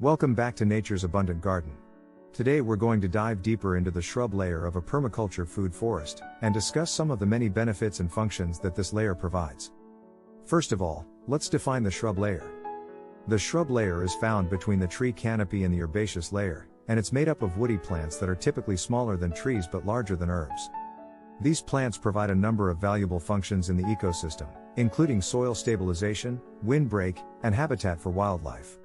Welcome back to Nature's Abundant Garden. Today we're going to dive deeper into the shrub layer of a permaculture food forest, and discuss some of the many benefits and functions that this layer provides. First of all, let's define the shrub layer. The shrub layer is found between the tree canopy and the herbaceous layer, and it's made up of woody plants that are typically smaller than trees but larger than herbs. These plants provide a number of valuable functions in the ecosystem, including soil stabilization, windbreak, and habitat for wildlife.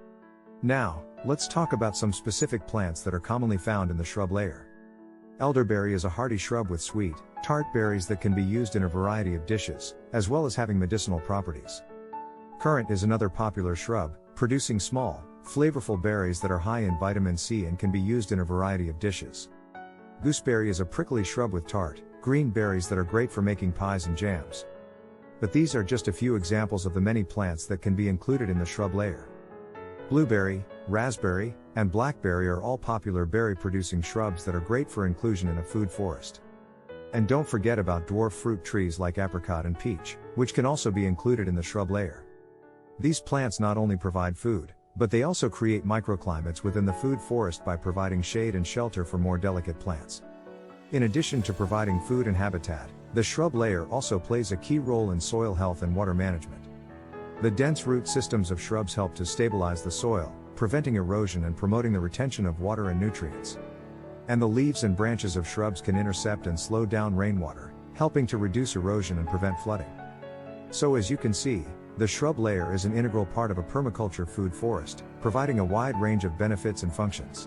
Now, let's talk about some specific plants that are commonly found in the shrub layer. Elderberry is a hardy shrub with sweet, tart berries that can be used in a variety of dishes, as well as having medicinal properties. Currant is another popular shrub, producing small, flavorful berries that are high in vitamin C and can be used in a variety of dishes. Gooseberry is a prickly shrub with tart, green berries that are great for making pies and jams. But these are just a few examples of the many plants that can be included in the shrub layer. Blueberry, raspberry, and blackberry are all popular berry-producing shrubs that are great for inclusion in a food forest. And don't forget about dwarf fruit trees like apricot and peach, which can also be included in the shrub layer. These plants not only provide food, but they also create microclimates within the food forest by providing shade and shelter for more delicate plants. In addition to providing food and habitat, the shrub layer also plays a key role in soil health and water management. The dense root systems of shrubs help to stabilize the soil, preventing erosion and promoting the retention of water and nutrients. And the leaves and branches of shrubs can intercept and slow down rainwater, helping to reduce erosion and prevent flooding. So as you can see, the shrub layer is an integral part of a permaculture food forest, providing a wide range of benefits and functions.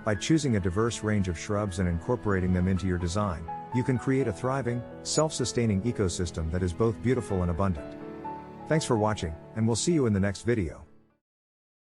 By choosing a diverse range of shrubs and incorporating them into your design, you can create a thriving, self-sustaining ecosystem that is both beautiful and abundant. Thanks for watching, and we'll see you in the next video.